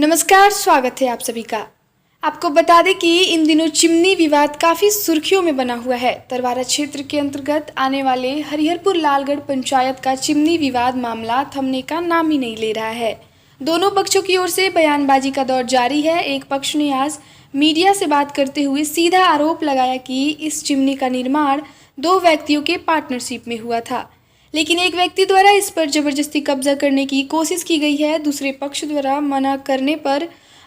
नमस्कार, स्वागत है आप सभी का। आपको बता दें कि इन दिनों चिमनी विवाद काफ़ी सुर्खियों में बना हुआ है। तरवारा क्षेत्र के अंतर्गत आने वाले हरिहरपुर लालगढ़ पंचायत का चिमनी विवाद मामला थमने का नाम ही नहीं ले रहा है। दोनों पक्षों की ओर से बयानबाजी का दौर जारी है। एक पक्ष ने आज मीडिया से बात करते हुए सीधा आरोप लगाया कि इस चिमनी का निर्माण दो व्यक्तियों के पार्टनरशिप में हुआ था, लेकिन एक व्यक्ति द्वारा इस पर जबरदस्ती कब्जा करने की कोशिश की गई है। दूसरे पक्ष द्वारा मना करने पर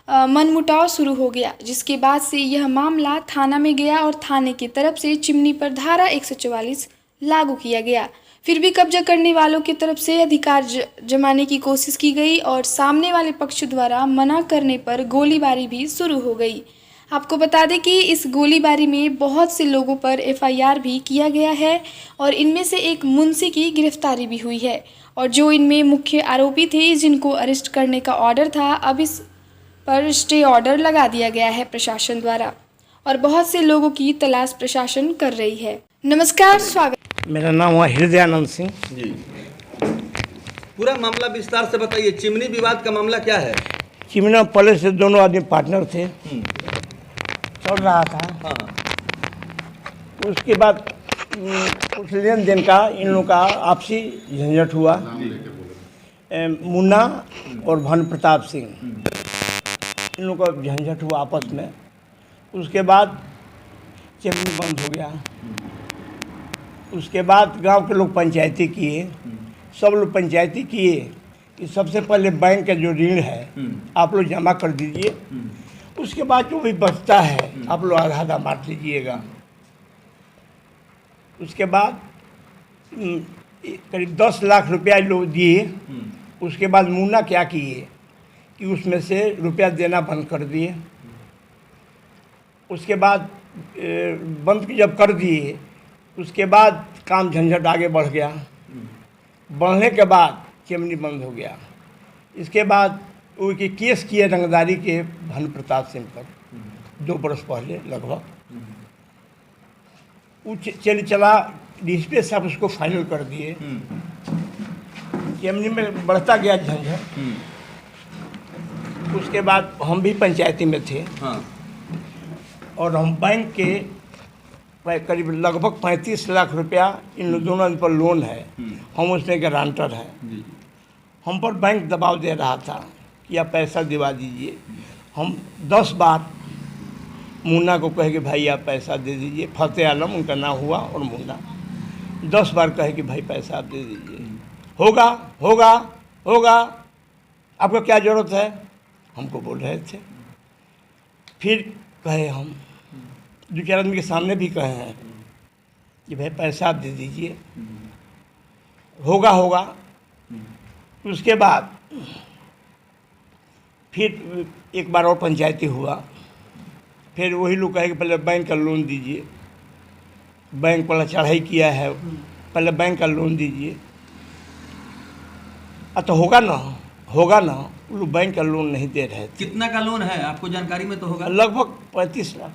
मनमुटाव शुरू हो गया, जिसके बाद से यह मामला थाना में गया और थाने की तरफ से चिमनी पर धारा 144 लागू किया गया। फिर भी कब्जा करने वालों की तरफ से अधिकार जमाने की कोशिश की गई और सामने वाले पक्ष द्वारा मना करने पर गोलीबारी भी शुरू हो गई। आपको बता दें कि इस गोलीबारी में बहुत से लोगों पर एफआईआर भी किया गया है और इनमें से एक मुंशी की गिरफ्तारी भी हुई है और जो इनमें मुख्य आरोपी थे जिनको अरेस्ट करने का ऑर्डर था, अब इस पर स्टे ऑर्डर लगा दिया गया है प्रशासन द्वारा और बहुत से लोगों की तलाश प्रशासन कर रही है। नमस्कार, स्वागत। मेरा नाम है हृदयानंद सिंह जी। पूरा मामला विस्तार से बताइए। चिमनी विवाद का मामला क्या है? चिमना पहले से दोनों आदमी पार्टनर थे, चल रहा था। हाँ। उसके बाद कुछ लेन देन का इन लोगों का आपसी झंझट हुआ। मुन्ना और भानु प्रताप सिंह, इन लोगों का झंझट हुआ आपस में। उसके बाद चिमनी बंद हो गया। उसके बाद गांव के लोग पंचायती किए, सब लोग पंचायती किए कि सबसे पहले बैंक का जो ऋण है आप लोग जमा कर दीजिए, उसके बाद जो भी बचता है आप लोग आधा आधा बांट लीजिएगा। उसके बाद करीब 10 लाख रुपया लोग दिए। उसके बाद मुन्ना क्या किए कि उसमें से रुपया देना बंद कर दिए। उसके बाद बंद जब कर दिए, उसके बाद काम झंझट आगे बढ़ गया। बढ़ने के बाद चिमनी बंद हो गया। इसके बाद वो कि केस किए रंगदारी के भानु प्रताप सिंह पर 2 बरस पहले लगभग। वो चला डीएसपी साहब उसको फाइनल कर दिए। चिमनी में बढ़ता गया झंझट। उसके बाद हम भी पंचायती में थे। हाँ। और हम बैंक के करीब लगभग 35 लाख रुपया इन दोनों पर लोन है, हम उसमें गारंटर हैं। हम पर बैंक दबाव दे रहा था कि आप पैसा दिवा दीजिए। हम 10 बार मुन्ना को कहे कि भाई आप पैसा दे दीजिए। फतेह आलम उनका नाम हुआ और मुन्ना 10 बार कहे कि भाई पैसा आप दे दीजिए। होगा होगा होगा, आपको क्या ज़रूरत है, हमको बोल रहे थे। फिर कहे हम 2-4 आदमी के सामने भी कहे हैं कि भाई पैसा आप दे दीजिए, होगा होगा। उसके बाद फिर एक बार और पंचायती हुआ। फिर वही लोग कहे कि पहले बैंक का लोन दीजिए, बैंक वाला चढ़ाई किया है, पहले बैंक का लोन दीजिए। तो होगा ना होगा ना, वो लोग बैंक का लोन नहीं दे रहे थे। कितना का लोन है आपको जानकारी में तो होगा? लगभग 35 लाख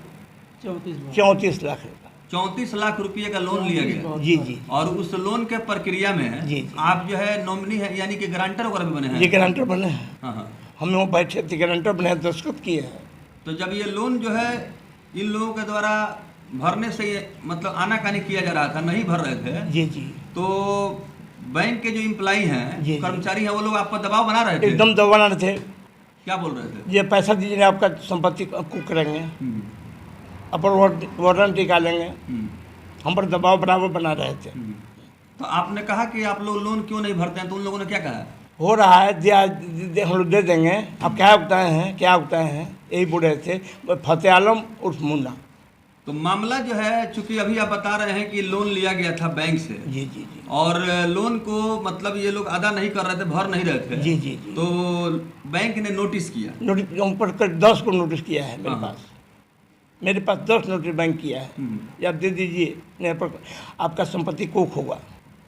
34 लाख रुपया। 34 लाख रुपये का लोन लिया गया। जी जी। और उस लोन के प्रक्रिया में जी। आप जो है नॉमिनी है, यानी कि गारंटर वगैरह भी बने हैं? ये गारंटर बने हैं। हाँ हाँ। हम लोग बैठे थे, गारंटर बने हैं, दस्तखत किए हैं। तो जब ये लोन जो है इन लोगों के द्वारा भरने से मतलब आनाकानी किया जा रहा था, नहीं भर रहे थे जी जी, तो बैंक के जो एम्प्लॉई हैं, जी। कर्मचारी हैं, वो लोग आप पर दबाव बना रहे थे? एकदम दबाना रहे थे। क्या बोल रहे थे? ये पैसा दीजिए, आपका संपत्ति कुक करेंगे, अपन वारंट निकालेंगे। हम पर दबाव बराबर बना रहे थे। तो आपने कहा कि आप लोग लोन क्यों नहीं भरते हैं, तो उन लोगों ने क्या कहा? हो रहा है, हम लोग दे देंगे, आप क्या उगताए हैं, क्या उगताए हैं, यही बोल रहे थे फतेह आलम उर्फ मुन्ना। तो मामला जो है, चूंकि अभी आप बता रहे हैं कि लोन लिया गया था बैंक से। जी जी जी। और लोन को मतलब ये लोग अदा नहीं कर रहे थे, भर नहीं रहे थे। जी जी जी। तो बैंक ने नोटिस किया। नोटिस हम पर 10 को नोटिस किया है मेरे पास। मेरे पास 10 नोटिस बैंक किया है कि आप दे दीजिए, नहीं पर आपका संपत्ति कुक होगा।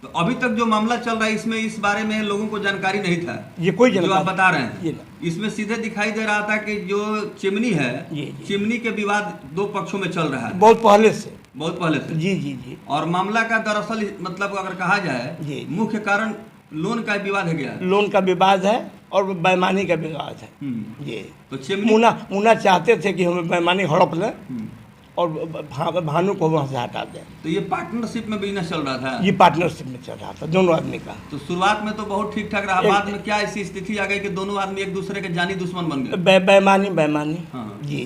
तो अभी तक जो मामला चल रहा है इसमें इस बारे में लोगों को जानकारी नहीं था। ये कोई जो आप बता रहे ये हैं, इसमें सीधे दिखाई दे रहा था कि जो चिमनी है, जी। चिमनी के विवाद 2 पक्षों में चल रहा है बहुत पहले से। जी जी जी। और मामला का दरअसल मतलब अगर कहा जाए, जी। मुख्य कारण लोन का विवाद है। क्या लोन का विवाद है और बेईमानी का विवाद है। ये तो चिमनी मुन्ना चाहते थे कि हमें बेईमानी हड़प लें और भानु को वहाँ से हटा दें। तो ये पार्टनरशिप में बिजनेस चल रहा था। ये पार्टनरशिप में चल रहा था दोनों आदमी का। तो शुरुआत में तो बहुत ठीक ठाक रहा, बाद में क्या ऐसी स्थिति आ गई कि दोनों आदमी एक दूसरे के जानी दुश्मन बन गए? बेईमानी। हाँ। जी।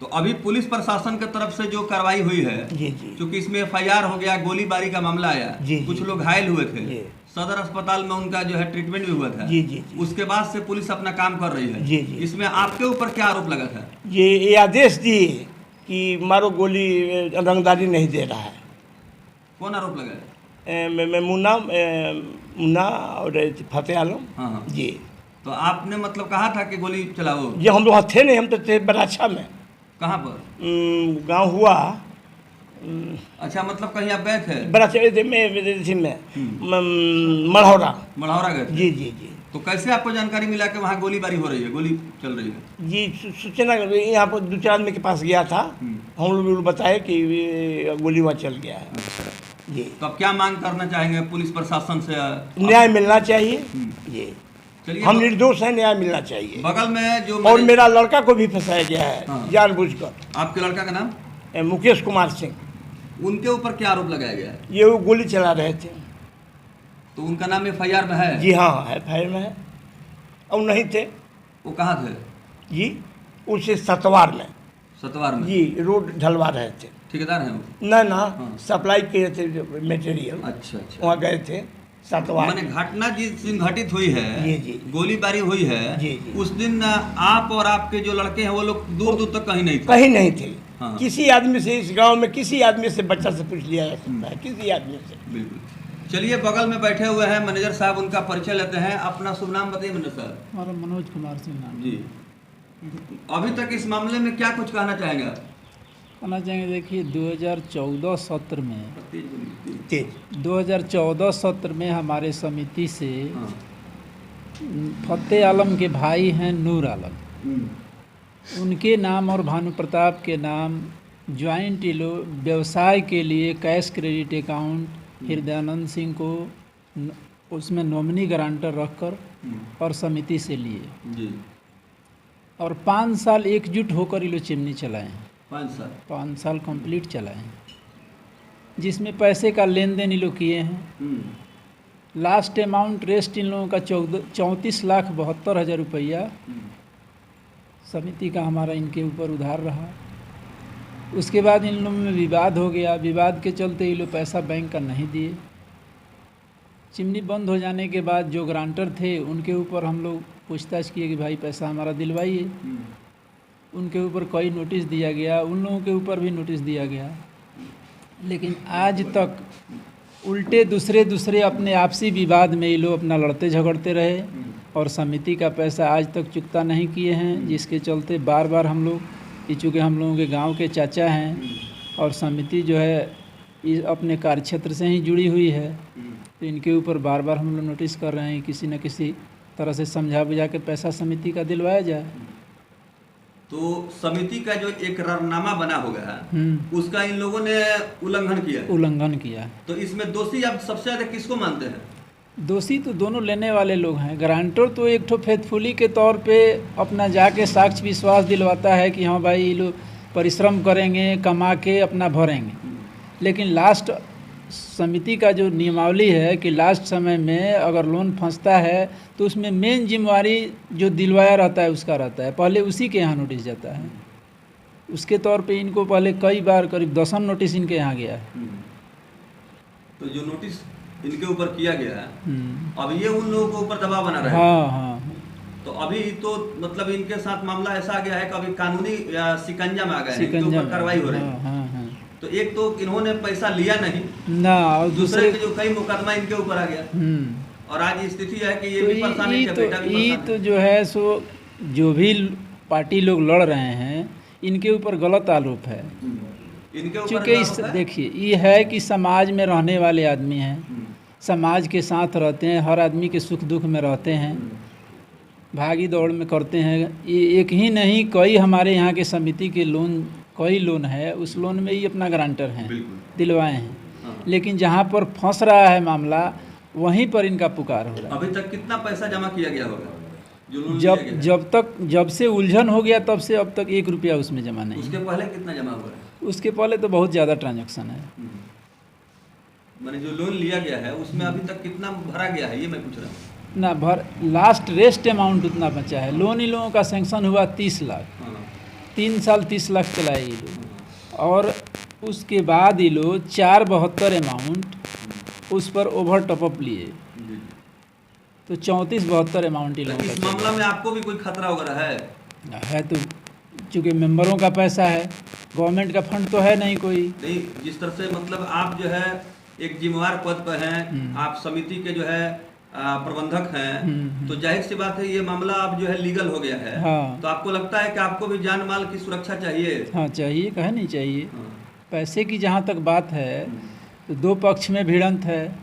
तो अभी पुलिस प्रशासन की तरफ से जो कार्रवाई हुई है, जी। क्योंकि इसमें FIR हो गया, गोलीबारी का मामला आया, जी। कुछ लोग घायल हुए थे, जी। सदर अस्पताल में उनका जो है ट्रीटमेंट भी हुआ था। जी। उसके बाद से पुलिस अपना काम कर रही है। जी। इसमें आपके ऊपर क्या आरोप लगा था? ये आदेश दिए कि मारो गोली, रंगदारी नहीं दे रहा है। कौन आरोप लगा है? मैं मुन्ना और फतेह आलम। हाँ। जी। तो आपने मतलब कहा था कि गोली चलाओ? ये हम लोग थे नहीं, हम तो थे बराछा में। कहाँ पर? गांव हुआ। अच्छा, मतलब कहीं आप गए थे? बराछा में मढ़ौरा। मढ़ौरा गए थे? जी। तो कैसे आपको जानकारी मिला कि वहाँ गोलीबारी हो रही है, गोली चल रही है? जी, सूचना यहाँ पर 2-4 आदमी के पास गया था। हम लोग बताए कि गोली वहाँ चल गया है। जी। तो अब क्या मांग करना चाहेंगे पुलिस प्रशासन से? न्याय मिलना चाहिए। जी। चलिए, हम निर्दोष हैं, न्याय मिलना चाहिए। बगल में जो और मेरा लड़का को भी फंसाया गया है। हाँ। जानबूझकर। आपके लड़का का नाम? मुकेश कुमार सिंह। उनके ऊपर क्या आरोप लगाया गया है? ये वो गोली चला रहे थे। तो उनका नाम FIR में है? जी हाँ, FIR में है। और नहीं थे। वो कहाँ थे? जी, उसे सतवार में। सतवार में? जी, रोड ढलवा रहे थे। ठेकेदार हैं वो? ना हाँ। सप्लाई किए थे मटेरियल। अच्छा। वहाँ गए थे सतवार। मैंने घटना जिस दिन घटित हुई है, जी। गोलीबारी हुई है, जी। उस दिन आप और आपके जो लड़के हैं वो लोग दूर दूर तक कहीं नहीं थे? कहीं नहीं थे। हाँ। किसी आदमी से, इस गांव में किसी आदमी से, बच्चा से पूछ लिया जा सकता है, किसी आदमी से। बिल्कुल। चलिए, बगल में बैठे हुए हैं मैनेजर साहब, उनका परिचय लेते हैं। अपना शुभ नाम बताइए मैनेजर साहब। हमारा मनोज कुमार सिंह नाम जी। अभी तक इस मामले में क्या कुछ कहना चाहेंगे आप? कहना चाहेंगे, देखिए 2014 सत्र में तेज 2014 सत्र में हमारे समिति से हाँ। फतेह आलम के भाई हैं नूर आलम, उनके नाम और भानु प्रताप के नाम ज्वाइंट व्यवसाय के लिए cash credit account Hridayanand Singh को उसमें नॉमिनी गारंटर रखकर और समिति से लिए जी। और 5 साल एकजुट होकर ये लोग चिमनी चलाए हैं। 5 साल कंप्लीट चलाए हैं, जिसमें पैसे का लेन देन ये लोग किए हैं। लास्ट अमाउंट रेस्ट इन लोगों का 34,72,000 रुपया समिति का हमारा इनके ऊपर उधार रहा। उसके बाद इन लोगों में विवाद हो गया। विवाद के चलते ये लोग पैसा बैंक का नहीं दिए। चिमनी बंद हो जाने के बाद जो ग्रांटर थे उनके ऊपर हम लोग पूछताछ किए कि भाई पैसा हमारा दिलवाइए। उनके ऊपर कई नोटिस दिया गया, उन लोगों के ऊपर भी नोटिस दिया गया, लेकिन आज तक उल्टे दूसरे अपने आपसी विवाद में ये लोग अपना लड़ते झगड़ते रहे और समिति का पैसा आज तक चुकता नहीं किए हैं। जिसके चलते बार बार हम लोग, चूँकि हम लोगों के गांव के चाचा हैं और समिति जो है अपने कार्यक्षेत्र से ही जुड़ी हुई है, तो इनके ऊपर बार बार हम लोग नोटिस कर रहे हैं किसी न किसी तरह से समझा बुझा के पैसा समिति का दिलवाया जाए। तो समिति का जो एक करारनामा बना होगा उसका इन लोगों ने उल्लंघन किया। तो इसमें दोषी आप सबसे ज्यादा किसको मानते हैं? दोषी तो दोनों लेने वाले लोग हैं। गारंटर तो एक ठो फेथफुली के तौर पे अपना जाके साक्ष्य विश्वास दिलवाता है कि हाँ भाई ये लोग परिश्रम करेंगे, कमा के अपना भरेंगे, लेकिन लास्ट समिति का जो नियमावली है कि लास्ट समय में अगर लोन फंसता है तो उसमें मेन जिम्मेवारी जो दिलवाया रहता है उसका रहता है, पहले उसी के यहाँ नोटिस जाता है। उसके तौर पे इनको पहले कई बार करीब 10 नोटिस इनके यहाँ गया है। तो जो नोटिस इनके ऊपर किया गया है, अब ये उन लोगों के ऊपर दबाव बना रहे हैं। हाँ। तो अभी तो मतलब इनके साथ मामला ऐसा आ गया है कि अभी कानूनी शिकंजा में आ गए हैं, इनके ऊपर कार्रवाई हो रही है। हाँ। तो एक तो इन्होंने पैसा लिया नहीं ना, और दूसरे के जो कई मुकदमा इनके ऊपर आ गया और आज स्थिति है कि ये भी परेशान है, बेटा भी परेशान है। तो जो है सो जो भी पार्टी लोग लड़ रहे हैं इनके ऊपर गलत आरोप है। इनके ऊपर चूँकि देखिए ये है कि समाज में रहने वाले आदमी हैं, समाज के साथ रहते हैं, हर आदमी के सुख दुख में रहते हैं, भागी दौड़ में करते हैं। ये एक ही नहीं, कई हमारे यहाँ के समिति के कई लोन है, उस लोन में ही अपना गारंटर हैं, दिलवाए हैं। लेकिन जहाँ पर फंस रहा है मामला वहीं पर इनका पुकार हो रहा है। अभी तक कितना पैसा जमा किया गया होगा? जो लोन लिया गया? जब से उलझन हो गया तब से अब तक 1 रुपया उसमें जमा नहीं उसके है। पहले कितना जमा हुआ है? उसके पहले तो बहुत ज़्यादा ट्रांजैक्शन है। मैंने जो लोन लिया गया है उसमें अभी तक कितना भरा गया है, ये मैं पूछ रहा हूँ। ना भर लास्ट रेस्ट अमाउंट उतना बचा है। लोन इन लोगों का सैंक्शन हुआ 30 लाख, हाँ 3 साल 30 लाख चलाए ये लोग, और उसके बाद ये लोग 472 अमाउंट उस पर ओवर टॉपअप लिए, जी। तो 34-72 अमाउंट ये तो लोगों इस का मामला में आपको भी कोई खतरा वगैरह है? है। तो चूँकि मेंबरों का पैसा है, गवर्नमेंट का फंड तो है नहीं कोई। नहीं, जिस तरह से मतलब आप जो है एक जिम्मेवार पद पर हैं, आप समिति के जो है प्रबंधक हैं, तो जाहिर सी बात है ये मामला अब जो है लीगल हो गया है। हाँ। तो आपको लगता है कि आपको भी जान माल की सुरक्षा चाहिए? हाँ चाहिए, कहे नहीं चाहिए। हाँ। पैसे की जहाँ तक बात है तो 2 पक्ष में भिड़ंत है।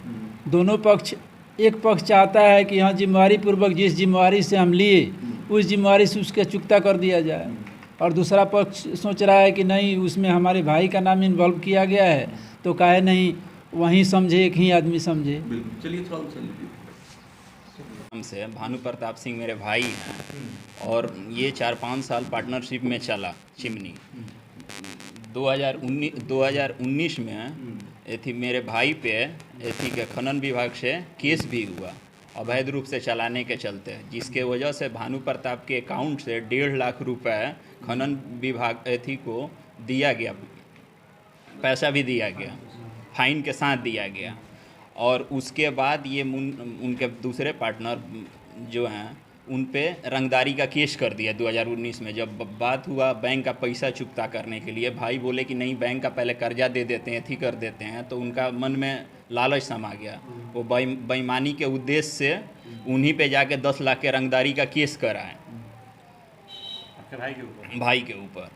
दोनों पक्ष, एक पक्ष चाहता है कि हाँ जिम्मेवारी पूर्वक जिस जिम्मेवारी से हम लिए उस जिम्मेवारी से उसके चुकता कर दिया जाए, और दूसरा पक्ष सोच रहा है कि नहीं उसमें हमारे भाई का नाम इन्वॉल्व किया गया है तो काहे नहीं वहीं समझे, एक ही आदमी समझे। बिल्कुल, चलिए थोड़ा सा लीजिए। हमसे भानु प्रताप सिंह मेरे भाई हैं, और ये 4-5 साल पार्टनरशिप में चला चिमनी। 2019 में एथी मेरे भाई पे एथी के खनन विभाग से केस भी हुआ अवैध रूप से चलाने के चलते, जिसके वजह से भानु प्रताप के अकाउंट से 1.5 लाख रुपए खनन विभाग एथी को दिया गया, पैसा भी दिया गया, फाइन के साथ दिया गया। और उसके बाद ये उनके दूसरे पार्टनर जो हैं उन पे रंगदारी का केस कर दिया 2019 में। जब बात हुआ बैंक का पैसा चुकता करने के लिए, भाई बोले कि नहीं बैंक का पहले कर्जा दे देते हैं, थी कर देते हैं, तो उनका मन में लालच समा गया। वो बेईमानी के उद्देश्य से उन्हीं पे जाके 10 लाख के रंगदारी का केस कराए भाई के ऊपर।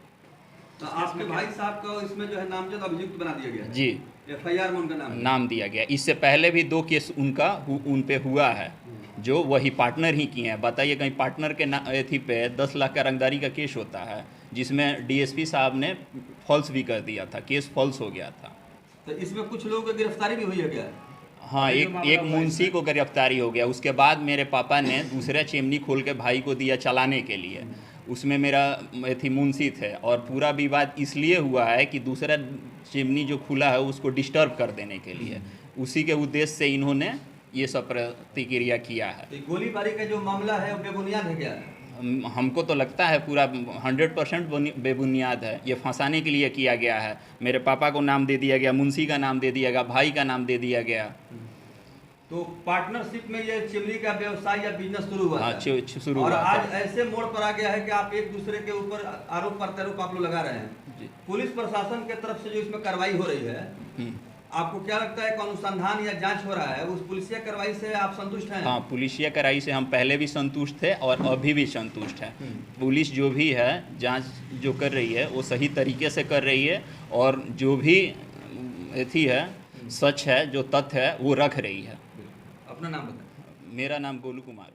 तो आपके भाई साहब को इसमें जो है नामजद अभियुक्त बना दिया गया है? जी, FIR में उनका नाम दिया गया। इससे पहले भी 2 केस उन पे हुआ है जो वही पार्टनर ही किए हैं। बताइए, कहीं पार्टनर के एथी पे 10 लाख का रंगदारी का केस होता है, जिसमें DSP साहब ने फॉल्स भी कर दिया था, केस फॉल्स हो गया था। तो इसमें कुछ लोगों की गिरफ्तारी भी हुई है क्या? हाँ, एक मुंशी को गिरफ्तारी हो गया। उसके बाद मेरे पापा ने दूसरा चिमनी खोल के भाई को दिया चलाने के लिए, उसमें मेरा एथी मुंशी थे, और पूरा विवाद इसलिए हुआ है कि दूसरा चिमनी जो खुला है उसको डिस्टर्ब कर देने के लिए, उसी के उद्देश्य से इन्होंने ये सब प्रतिक्रिया किया है। तो गोलीबारी का जो मामला है वो बेबुनियाद है क्या? हमको तो लगता है पूरा 100% बेबुनियाद है। ये फंसाने के लिए किया गया है। मेरे पापा को नाम दे दिया गया, मुंशी का नाम दे दिया गया, भाई का नाम दे दिया गया। तो पार्टनरशिप में ये चिमनी का व्यवसाय या बिजनेस शुरू हुआ हाँ, था। शुरू और हुआ आज था। ऐसे मोड़ पर आ गया है कि आप एक दूसरे के ऊपर आरोप प्रत्यारोप आप लोग लगा रहे हैं। पुलिस प्रशासन के तरफ से जो इसमें कार्रवाई हो रही है, आपको क्या लगता है, कौन अनुसंधान या जांच हो रहा है, उस पुलिसिया कार्रवाई से आप संतुष्ट हैं? हाँ, पुलिसिया कार्रवाई से हम पहले भी संतुष्ट थे और अभी भी संतुष्ट हैं। पुलिस जो भी है जांच जो कर रही है वो सही तरीके से कर रही है, और जो भी एथी है सच है, जो तथ्य है वो रख रही है। अपना नाम बताएं। मेरा नाम गोलू कुमार।